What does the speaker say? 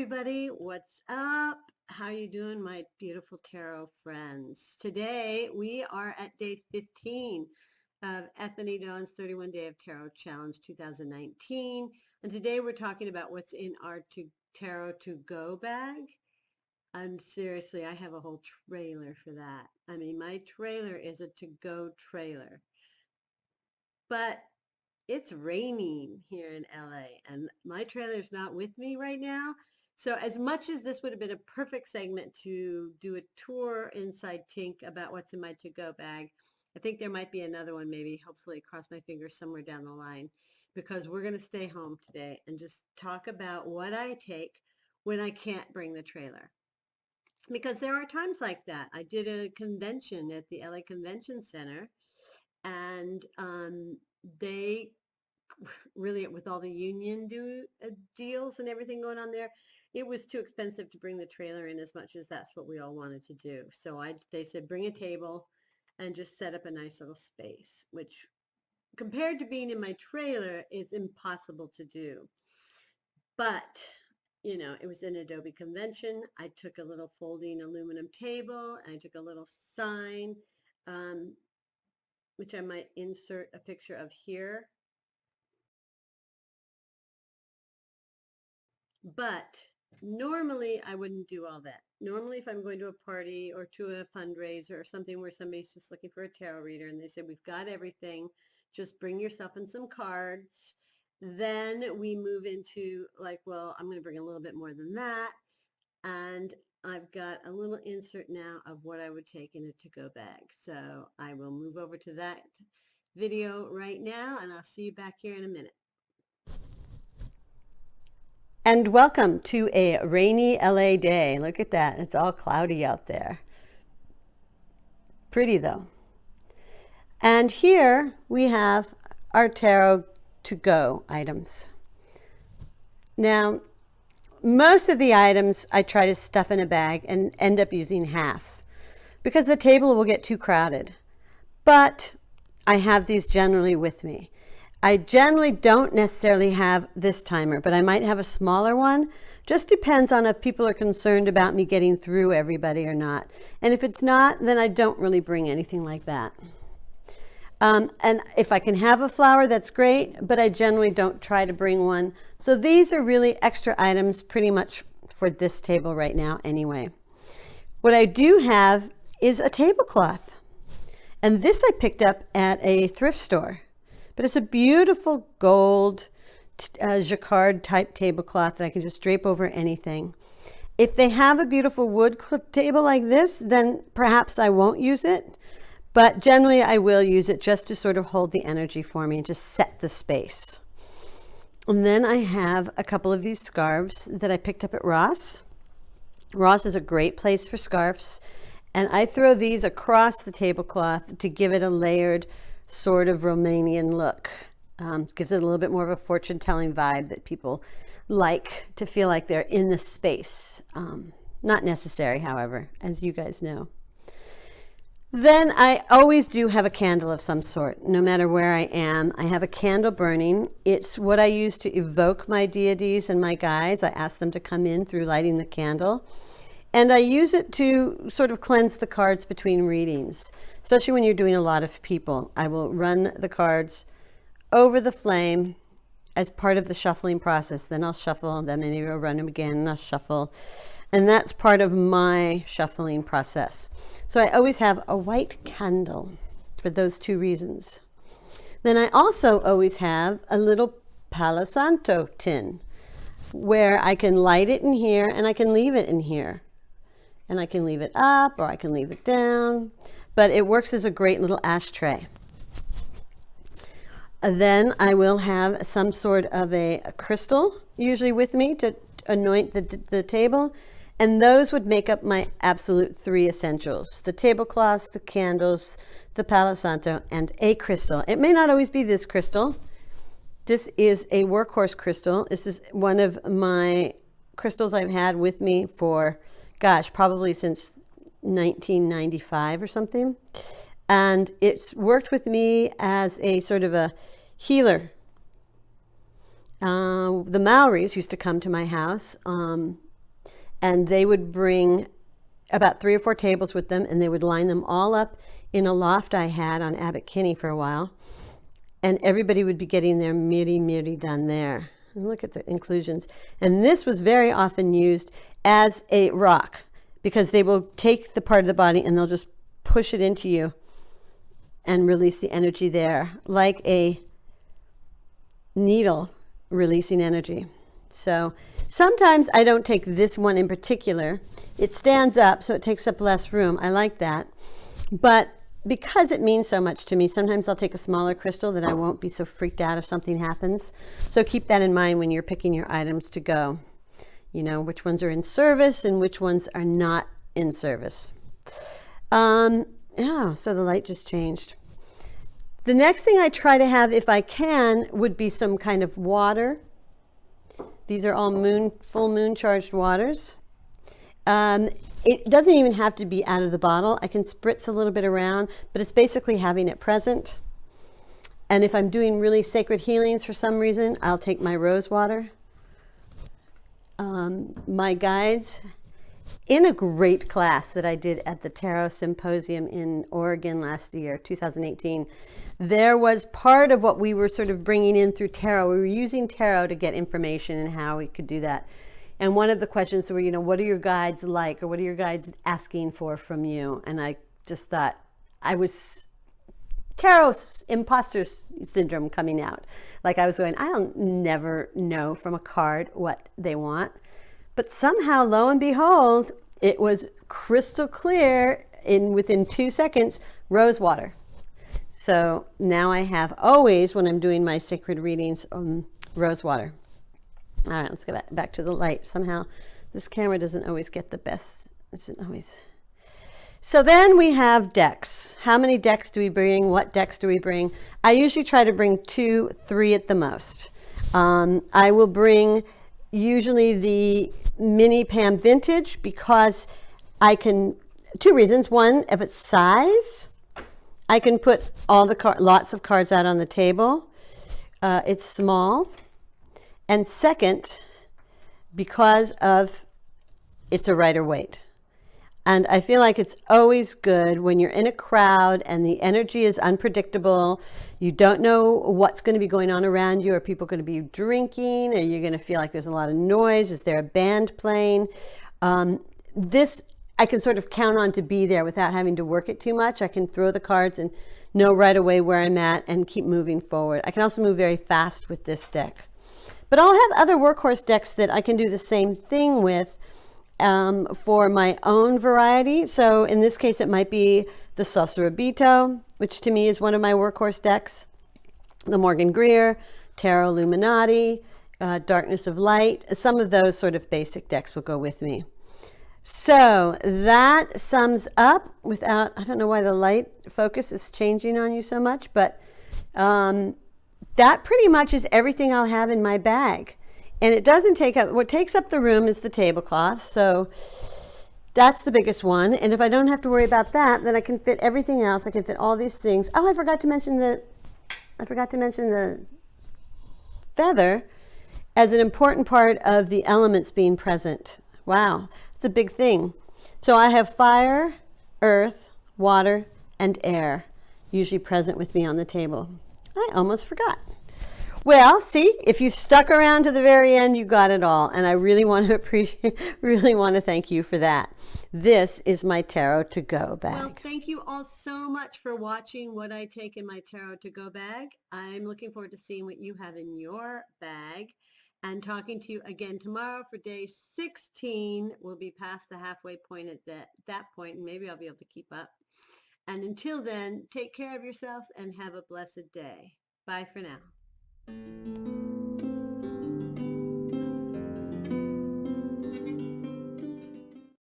everybody, what's up? How you doing, my beautiful tarot friends? Today we are at day 15 of Ethany Dawn's 31 Day of Tarot Challenge 2019, and today we're talking about what's in our tarot to go bag. Seriously, I have a whole trailer for that. I mean, my trailer is a to-go trailer, but it's raining here in LA and my trailer's not with me right now. So as much as this would have been a perfect segment to do a tour inside Tink about what's in my to-go bag, I think there might be another one, maybe, hopefully, cross my fingers, somewhere down the line, because we're going to stay home today and just talk about what I take when I can't bring the trailer. Because there are times like that. I did a convention at the LA Convention Center, and they really, with all the union deals and everything going on there, it was too expensive to bring the trailer in, as much as that's what we all wanted to do. So they said bring a table and just set up a nice little space, which compared to being in my trailer is impossible to do. But you know, it was an Adobe convention. I took a little folding aluminum table and I took a little sign, which I might insert a picture of here. But normally I wouldn't do all that. Normally, if I'm going to a party or to a fundraiser or something where somebody's just looking for a tarot reader and they say, we've got everything, just bring yourself and some cards. Then we move into like, well, I'm going to bring a little bit more than that. And I've got a little insert now of what I would take in a to-go bag. So I will move over to that video right now, and I'll see you back here in a minute. And welcome to a rainy LA day. Look at that. It's all cloudy out there. Pretty though. And here we have our tarot to go items. Now, most of the items I try to stuff in a bag and end up using half because the table will get too crowded. But I have these generally with me. I generally don't necessarily have this timer, but I might have a smaller one. Just depends on if people are concerned about me getting through everybody or not. And if it's not, then I don't really bring anything like that. And if I can have a flower, that's great, but I generally don't try to bring one. So these are really extra items pretty much for this table right now anyway. What I do have is a tablecloth. And this I picked up at a thrift store. But it's a beautiful gold jacquard type tablecloth that I can just drape over anything. If they have a beautiful wood table like this, then perhaps I won't use it. But generally I will use it just to sort of hold the energy for me and just set the space. And then I have a couple of these scarves that I picked up at Ross. Ross is a great place for scarves. And I throw these across the tablecloth to give it a layered sort of Romanian look. Gives it a little bit more of a fortune-telling vibe that people like to feel like they're in the space. Not necessary, however, as you guys know. Then I always do have a candle of some sort, no matter where I am. I have a candle burning. It's what I use to evoke my deities and my guides. I ask them to come in through lighting the candle. And I use it to sort of cleanse the cards between readings, especially when you're doing a lot of people. I will run the cards over the flame as part of the shuffling process. Then I'll shuffle them, and maybe I'll run them again, and I'll shuffle. And that's part of my shuffling process. So I always have a white candle for those two reasons. Then I also always have a little Palo Santo tin where I can light it in here and I can leave it in here. And I can leave it up or I can leave it down, but it works as a great little ashtray. Then I will have some sort of a crystal usually with me to anoint the table. And those would make up my absolute three essentials: the tablecloths, the candles, the Palo Santo, and a crystal. It may not always be this crystal. This is a workhorse crystal. This is one of my crystals I've had with me for, gosh, probably since 1995 or something. And it's worked with me as a sort of a healer. The Maoris used to come to my house and they would bring about 3 or 4 tables with them, and they would line them all up in a loft I had on Abbot Kinney for a while, and everybody would be getting their miri done there. And look at the inclusions. And this was very often used as a rock, because they will take the part of the body and they'll just push it into you and release the energy there, like a needle releasing energy. So sometimes I don't take this one in particular. It stands up, so it takes up less room. I like that. But because it means so much to me, sometimes I'll take a smaller crystal that I won't be so freaked out if something happens. So keep that in mind when you're picking your items to go. You know, which ones are in service and which ones are not in service. Yeah, so the light just changed. The next thing I try to have, if I can, would be some kind of water. These are all full moon charged waters. It doesn't even have to be out of the bottle. I can spritz a little bit around, but it's basically having it present. And if I'm doing really sacred healings for some reason, I'll take my rose water. My guides, in a great class that I did at the Tarot Symposium in Oregon last year, 2018, there was part of what we were sort of bringing in through tarot. We were using tarot to get information and how we could do that. And one of the questions were, you know, what are your guides like, or what are your guides asking for from you? And I just thought I was tarot imposter syndrome coming out. Like I was going, I'll never know from a card what they want. But somehow, lo and behold, it was crystal clear within 2 seconds, rose water. So now I have always, when I'm doing my sacred readings, rose water. All right, let's get back to the light. Somehow this camera doesn't always get the best. Isn't always. So then we have decks. How many decks do we bring? What decks do we bring? I usually try to bring 2, 3 at the most. I will bring usually the Mini Pam Vintage because I can, 2 reasons. One, if it's size, I can put all the lots of cards out on the table. It's small. And second, because of it's a lighter weight. And I feel like it's always good when you're in a crowd and the energy is unpredictable. You don't know what's going to be going on around you. Are people going to be drinking? Are you going to feel like there's a lot of noise? Is there a band playing? This I can sort of count on to be there without having to work it too much. I can throw the cards and know right away where I'm at and keep moving forward. I can also move very fast with this deck. But I'll have other workhorse decks that I can do the same thing with for my own variety. So in this case, it might be the Sosarabito, which to me is one of my workhorse decks, the Morgan Greer, Tarot Illuminati, Darkness of Light. Some of those sort of basic decks will go with me. So that sums up without, I don't know why the light focus is changing on you so much, but that pretty much is everything I'll have in my bag. And it doesn't take up, what takes up the room is the tablecloth. So that's the biggest one. And if I don't have to worry about that, then I can fit everything else. I can fit all these things. Oh, I forgot to mention the feather as an important part of the elements being present. Wow, it's a big thing. So I have fire, earth, water, and air usually present with me on the table. I almost forgot. Well, see, if you stuck around to the very end, you got it all. And I really want to thank you for that. This is my Tarot to Go bag. Well, thank you all so much for watching what I take in my Tarot to Go bag. I'm looking forward to seeing what you have in your bag and talking to you again tomorrow for day 16. We'll be past the halfway point at that point, and maybe I'll be able to keep up. And until then, take care of yourselves and have a blessed day. Bye for now.